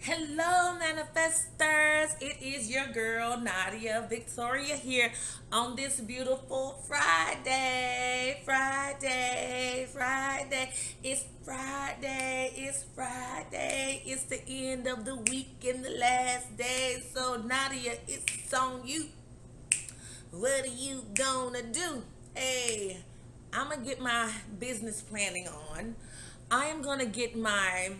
Hello, manifestors. It is your girl, Nadia Victoria, here on this beautiful Friday. Friday, Friday. It's Friday. It's Friday. It's the end of the week and the last day. So, Nadia, it's on you. What are you gonna do? Hey, I'm gonna get my business planning on. I am gonna get my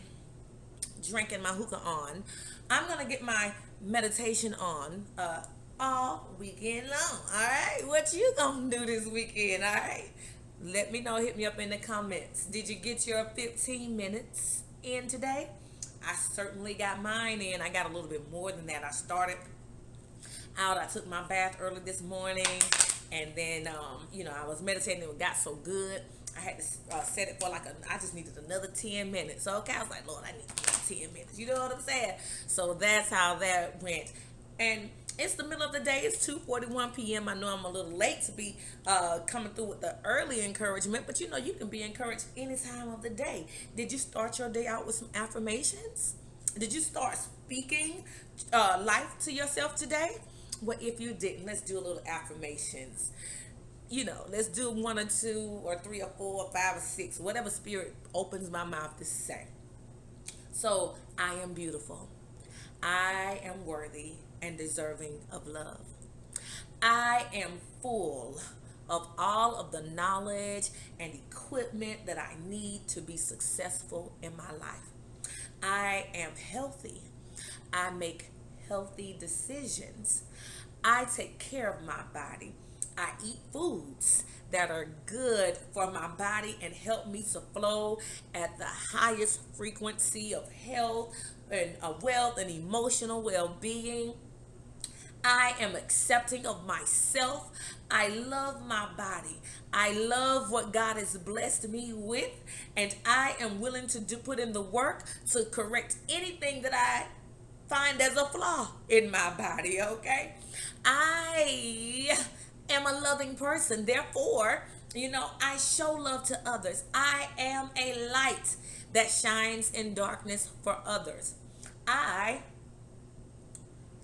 drinking my hookah on. I'm gonna get my meditation on all weekend long. All right, what you gonna do this weekend? All right, let me know. Hit me up in the comments. Did you get your 15 minutes in today? I certainly got mine in. I got a little bit more than that. I started out. I took my bath early this morning, and then I was meditating. It got so good. I had to set it for I just needed another 10 minutes. So okay, I was like, Lord, I need another 10 minutes. You know what I'm saying? So that's how that went. And it's the middle of the day. It's 2:41 p.m. I know I'm a little late to be coming through with the early encouragement, but you can be encouraged any time of the day. Did you start your day out with some affirmations? Did you start speaking life to yourself today? Well, if you didn't, let's do a little affirmations. Let's do one or two or three or four or five or six, whatever spirit opens my mouth to say. So, I am beautiful. I am worthy and deserving of love. I am full of all of the knowledge and equipment that I need to be successful in my life. I am healthy. I make healthy decisions. I take care of my body. I eat foods that are good for my body and help me to flow at the highest frequency of health and wealth and emotional well-being. I am accepting of myself. I love my body. I love what God has blessed me with, and I am willing to put in the work to correct anything that I find as a flaw in my body, okay? I am a loving person. Therefore, I show love to others. I am a light that shines in darkness for others. I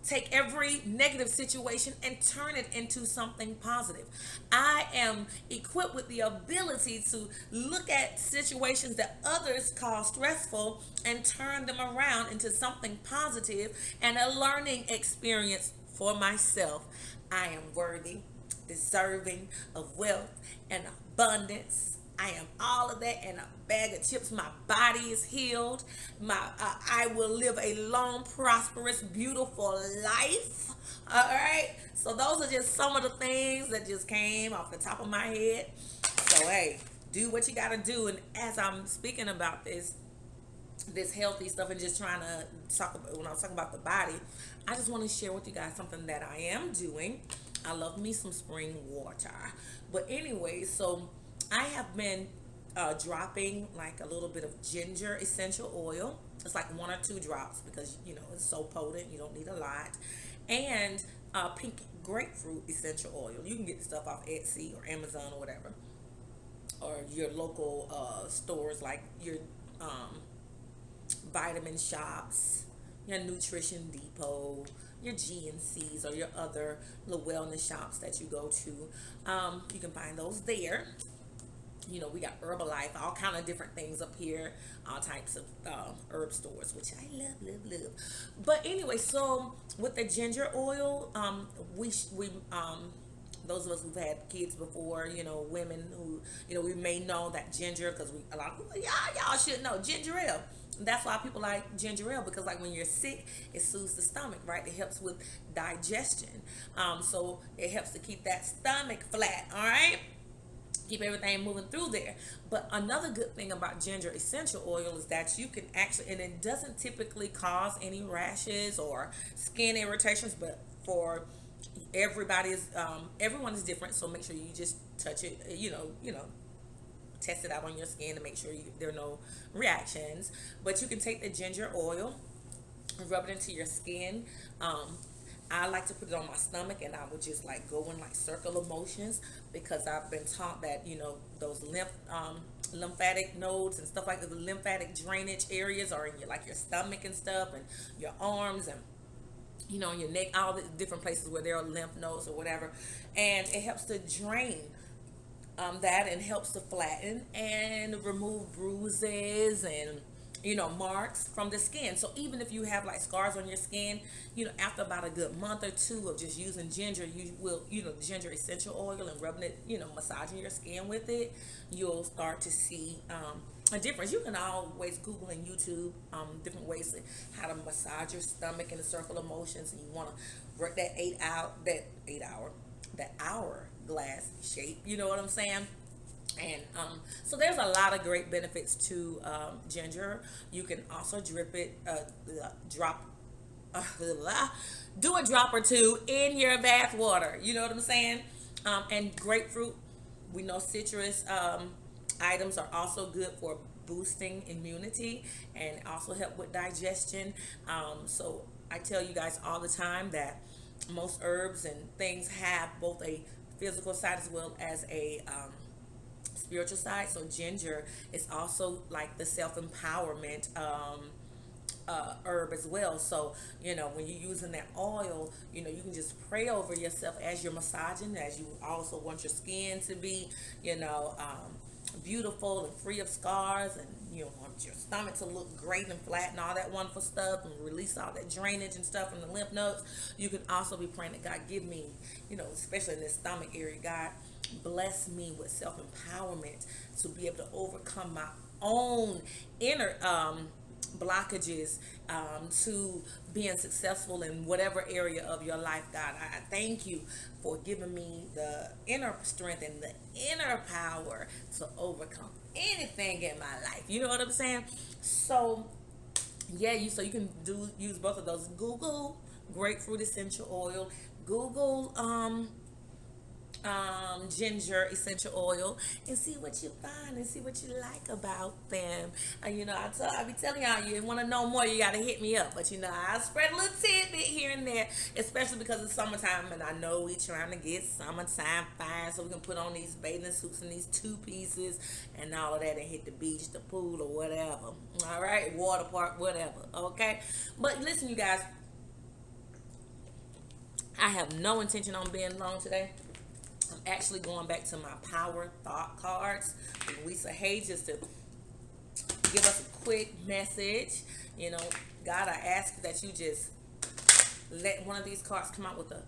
take every negative situation and turn it into something positive. I am equipped with the ability to look at situations that others call stressful and turn them around into something positive and a learning experience for myself. I am worthy, deserving of wealth and abundance. I am all of that and a bag of chips. My body is healed. I will live a long, prosperous, beautiful life. All right. So those are just some of the things that just came off the top of my head. So hey, do what you got to do. And as I'm speaking about this healthy stuff and just trying to talk about when I was talking about the body, I just want to share with you guys something that I am doing. I love me some spring water. But anyway, so I have been dropping like a little bit of ginger essential oil. It's like one or two drops because it's so potent. You don't need a lot. And pink grapefruit essential oil. You can get the stuff off Etsy or Amazon or whatever, or your local stores like your vitamin shops, your nutrition depot, your GNCs, or your other little wellness shops that you go to. You can find those there. We got Herbalife, all kind of different things up here, all types of herb stores, which I love. But anyway, so with the ginger oil, we those of us who've had kids before, women who, we may know that ginger, because a lot of people, y'all should know ginger ale. That's why people like ginger ale, because like when you're sick, it soothes the stomach, right? It helps with digestion. So it helps to keep that stomach flat, all right? Keep everything moving through there. But another good thing about ginger essential oil is that you can actually, and it doesn't typically cause any rashes or skin irritations, but for everyone is different, so make sure you just touch it, test it out on your skin to make sure there are no reactions. But you can take the ginger oil, rub it into your skin. I like to put it on my stomach, and I would just like go in like circular motions, because I've been taught that those lymph lymphatic nodes and stuff like that. The lymphatic drainage areas are in your, like your stomach and stuff, and your arms, and your neck, all the different places where there are lymph nodes or whatever. And it helps to drain that, and helps to flatten and remove bruises and marks from the skin. So even if you have like scars on your skin, after about a good month or two of just using ginger, you will, ginger essential oil, and rubbing it, massaging your skin with it, you'll start to see a difference. You can always Google and YouTube different ways to how to massage your stomach in a circle of motions, and you want to work that 8 hour glass shape. You know what I'm saying? And so there's a lot of great benefits to ginger. You can also drip it, drop, do a drop or two in your bath water. You know what I'm saying? And grapefruit, we know citrus items are also good for boosting immunity and also help with digestion. So I tell you guys all the time that most herbs and things have both a physical side as well as a spiritual side. So ginger is also like the self-empowerment herb as well. So when you're using that oil, you can just pray over yourself as you're massaging, as you also want your skin to be beautiful and free of scars, and want your stomach to look great and flat and all that wonderful stuff, and release all that drainage and stuff from the lymph nodes. You can also be praying that God give me, especially in this stomach area, God bless me with self-empowerment to be able to overcome my own inner blockages to being successful in whatever area of your life. God, I thank you for giving me the inner strength and the inner power to overcome anything in my life. You know what I'm saying? So so you can use both of those. Google grapefruit essential oil. Google ginger essential oil, and see what you find and see what you like about them. I be telling y'all, you want to know more, you got to hit me up. But I spread a little tidbit here and there, especially because it's summertime, and I know we trying to get summertime fine, so we can put on these bathing suits and these two pieces and all of that, and hit the beach, the pool, or whatever. All right, water park, whatever. Okay, but listen, you guys, I have no intention on being long today. I'm actually going back to my power thought cards with Lisa Hayes, just to give us a quick message. God, I ask that you just let one of these cards come out with a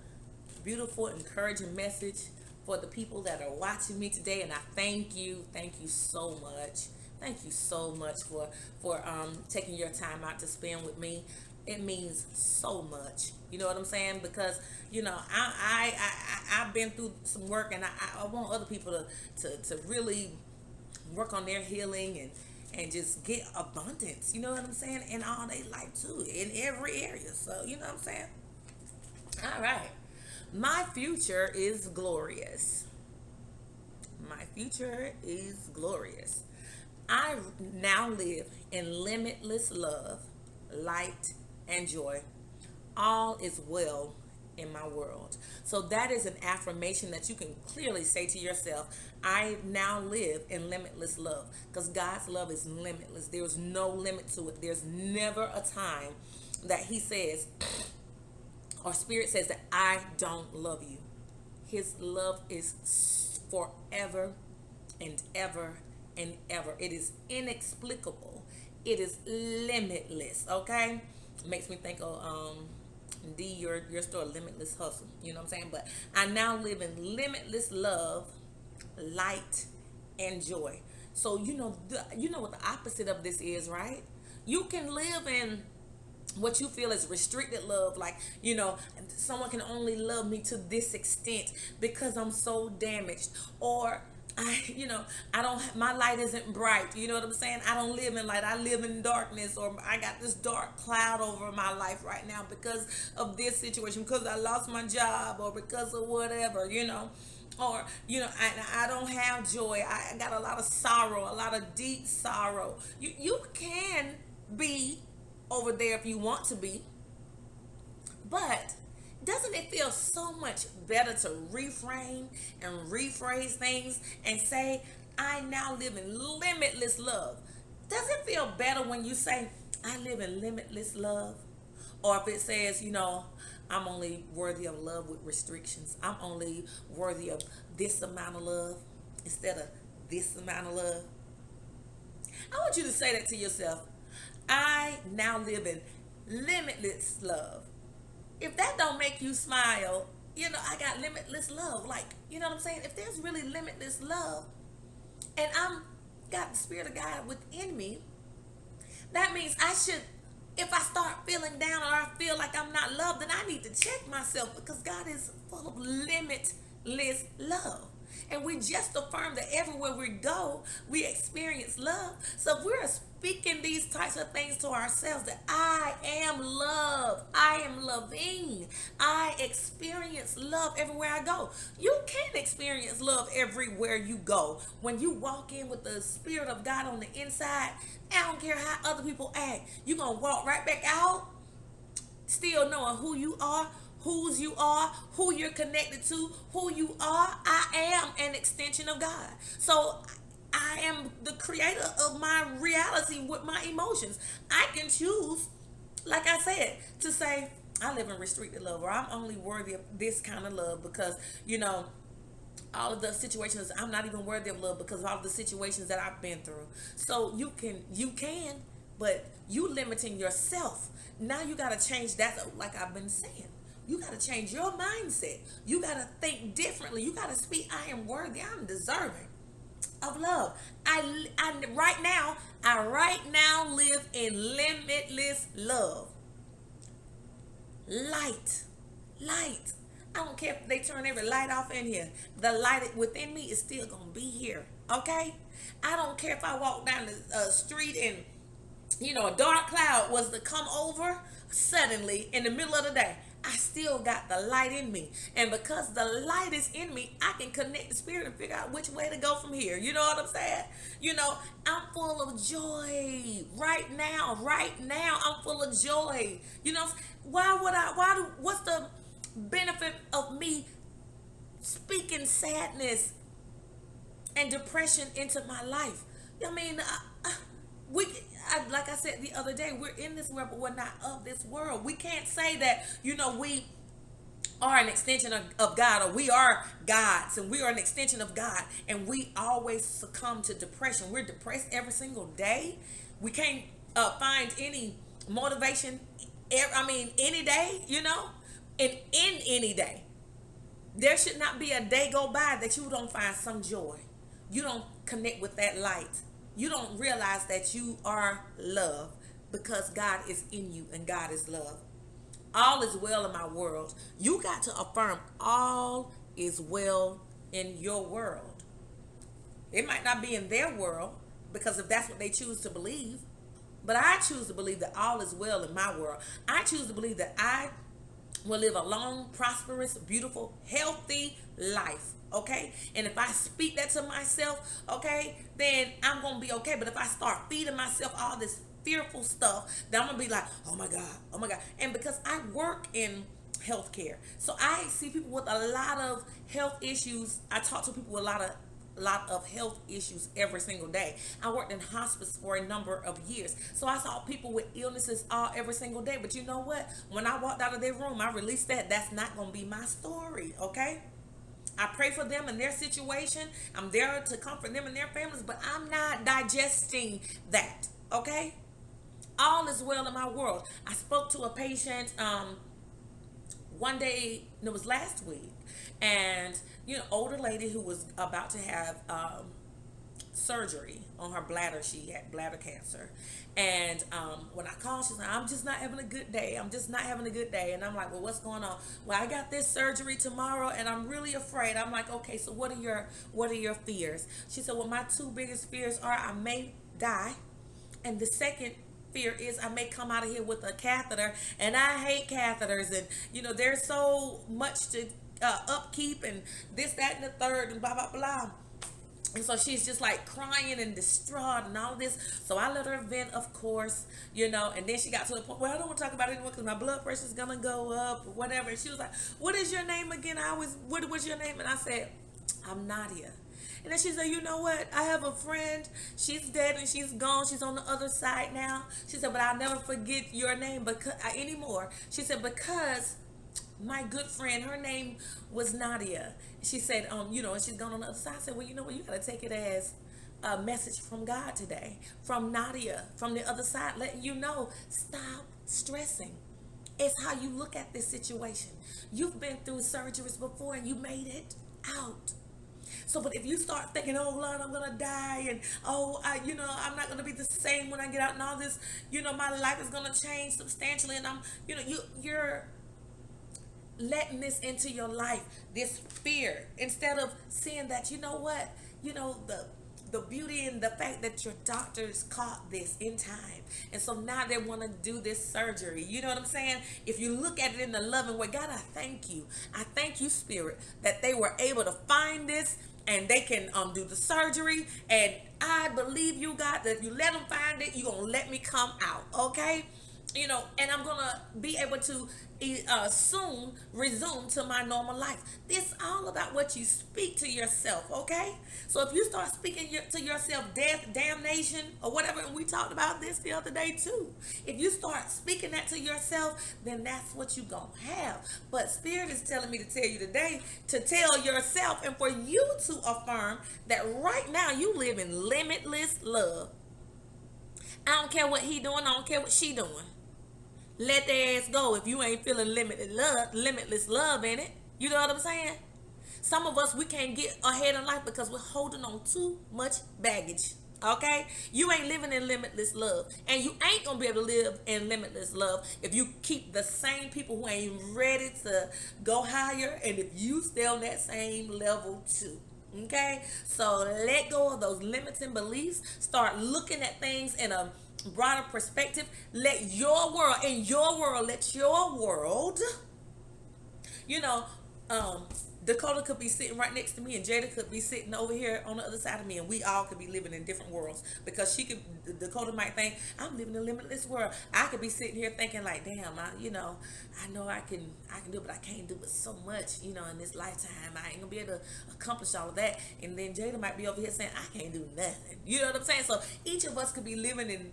beautiful, encouraging message for the people that are watching me today. And I thank you so much. Thank you so much for taking your time out to spend with me. It means so much. You know what I'm saying? Because I've been through some work, and I want other people to really work on their healing and just get abundance. You know what I'm saying? In all their life too, in every area. So you know what I'm saying? All right. My future is glorious. My future is glorious. I now live in limitless love, light, and joy. All is well in my world. So that is an affirmation that you can clearly say to yourself. I now live in limitless love, because God's love is limitless. There's no limit to it. There's never a time that he says, or spirit says, that I don't love you. His love is forever and ever and ever. It is inexplicable. It is limitless. Okay, makes me think of D, your store, Limitless Hustle. You know what I'm saying? But I now live in limitless love, light, and joy. So you know what the opposite of this is, right? You can live in what you feel is restricted love, like someone can only love me to this extent because I'm so damaged, or I don't, my light isn't bright. You know what I'm saying? I don't live in light. I live in darkness, or I got this dark cloud over my life right now because of this situation, because I lost my job, or because of whatever, or, I don't have joy. I got a lot of sorrow, a lot of deep sorrow. You can be over there if you want to be, but doesn't it feel so much better to reframe and rephrase things and say, I now live in limitless love. Does it feel better when you say, I live in limitless love? Or if it says, I'm only worthy of love with restrictions. I'm only worthy of this amount of love instead of this amount of love. I want you to say that to yourself. I now live in limitless love. If that don't make you smile, I got limitless love. Like, you know what I'm saying? If there's really limitless love and I'm got the Spirit of God within me, that means if I start feeling down or I feel like I'm not loved, then I need to check myself, because God is full of limitless love. And we just affirm that everywhere we go, we experience love. So if we're speaking these types of things to ourselves, that I am love, I am loving, I experience love everywhere I go. You can experience love everywhere you go. When you walk in with the Spirit of God on the inside, I don't care how other people act, you're going to walk right back out still knowing who you are, whose you are, who you're connected to, who you are. I am an extension of God. So I am the creator of my reality with my emotions. I can choose, like I said, to say, I live in restricted love, or I'm only worthy of this kind of love because, all of the situations, I'm not even worthy of love because of all of the situations that I've been through. So you can, but you limiting yourself. Now you got to change that, like I've been saying. You got to change your mindset. You got to think differently. You got to speak, I am worthy, I'm deserving of love. I right now live in limitless love. Light. I don't care if they turn every light off in here. The light within me is still going to be here. Okay? I don't care if I walk down the street and, a dark cloud was to come over suddenly in the middle of the day. I still got the light in me. And because the light is in me, I can connect the Spirit and figure out which way to go from here. You know what I'm saying? I'm full of joy right now. I'm full of joy. What's the benefit of me speaking sadness and depression into my life? Like I said the other day, we're in this world, but we're not of this world. We can't say that, we are an extension of God, or we are God's and we are an extension of God, and we always succumb to depression. We're depressed every single day. We can't find any motivation, any day, and in any day. There should not be a day go by that you don't find some joy. You don't connect with that light. You don't realize that you are love, because God is in you and God is love. All is well in my world. You got to affirm all is well in your world. It might not be in their world, because if that's what they choose to believe, but I choose to believe that all is well in my world. I choose to believe that I will live a long, prosperous, beautiful, healthy life. Okay? And if I speak that to myself, okay, then I'm going to be okay. But if I start feeding myself all this fearful stuff, then I'm going to be like, oh my God. And because I work in healthcare, so I see people with a lot of health issues. I talk to people with a lot of health issues every single day. I worked in hospice for a number of years, so I saw people with illnesses every single day. But you know what? When I walked out of their room, I released that. That's not going to be my story, okay? I pray for them and their situation. I'm there to comfort them and their families, but I'm not digesting that, okay? All is well in my world. I spoke to a patient one day, it was last week, and older lady who was about to have surgery on her bladder. She had bladder cancer, and when I called, she said, I'm just not having a good day. And I'm like, well, what's going on? Well, I got this surgery tomorrow and I'm really afraid. I'm like, okay, so what are your fears? She said, well, my two biggest fears are I may die, and the second fear is I may come out of here with a catheter, and I hate catheters, and there's so much to upkeep and this, that, and the third, and blah blah blah. And so she's just like crying and distraught and all this. So I let her vent, of course, and then she got to the point where I don't want to talk about it anymore because my blood pressure is gonna go up or whatever. And she was like, what is your name again? What was your name? And I said, I'm Nadia. And then she said, you know what? I have a friend. She's dead and she's gone. She's on the other side now. She said, but I'll never forget your name because anymore. She said, because my good friend, her name was Nadia. She said, and she's gone on the other side. I said, well, you know what? You got to take it as a message from God today, from Nadia, from the other side, letting you know, stop stressing. It's how you look at this situation. You've been through surgeries before and you made it out. So, but if you start thinking, oh Lord, I'm gonna die, and I'm not gonna be the same when I get out, and all this, my life is gonna change substantially, and you're letting this into your life, this fear, instead of seeing that, you know what, the beauty and the fact that your doctors caught this in time. And so now they want to do this surgery. You know what I'm saying? If you look at it in the loving way, God, I thank you. I thank you, Spirit, that they were able to find this and they can do the surgery. And I believe you, God, that if you let them find it, you're going to let me come out. Okay? And I'm gonna be able to soon resume to my normal life. It's all about what you speak to yourself, okay? So if you start speaking to yourself death, damnation, or whatever, and we talked about this the other day too. If you start speaking that to yourself, then that's what you're gonna have. But Spirit is telling me to tell you today to tell yourself and for you to affirm that right now you live in limitless love. I don't care what he doing, I don't care what she doing. Let their ass go if you ain't feeling limitless love in it. You know what I'm saying? Some of us, we can't get ahead in life because we're holding on too much baggage. Okay? You ain't living in limitless love. And you ain't going to be able to live in limitless love if you keep the same people who ain't ready to go higher, and if you stay on that same level too. Okay? So let go of those limiting beliefs. Start looking at things in a broader perspective. Let your world, Dakota could be sitting right next to me and Jada could be sitting over here on the other side of me, and we all could be living in different worlds, because Dakota might think I'm living in a limitless world. I could be sitting here thinking like, damn, I know I can do it, but I can't do it so much, in this lifetime. I ain't gonna be able to accomplish all of that. And then Jada might be over here saying, I can't do nothing. You know what I'm saying? So each of us could be living in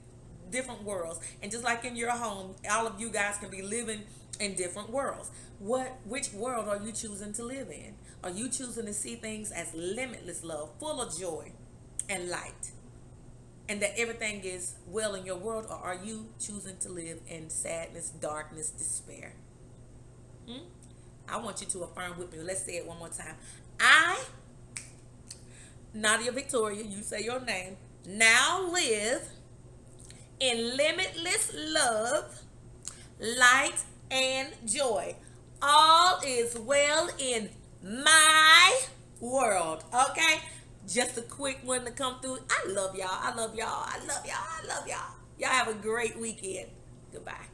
different worlds, and just like in your home, all of you guys can be living in different worlds. Which world are you choosing to live in? Are you choosing to see things as limitless love, full of joy and light, and that everything is well in your world? Or are you choosing to live in sadness, darkness, despair? I want you to affirm with me. Let's say it one more time. I, Nadia Victoria, you say your name, now live in limitless love, light, and joy. All is well in my world. Okay? Just a quick one to come through. I love y'all. I love y'all. I love y'all. I love y'all. Y'all have a great weekend. Goodbye.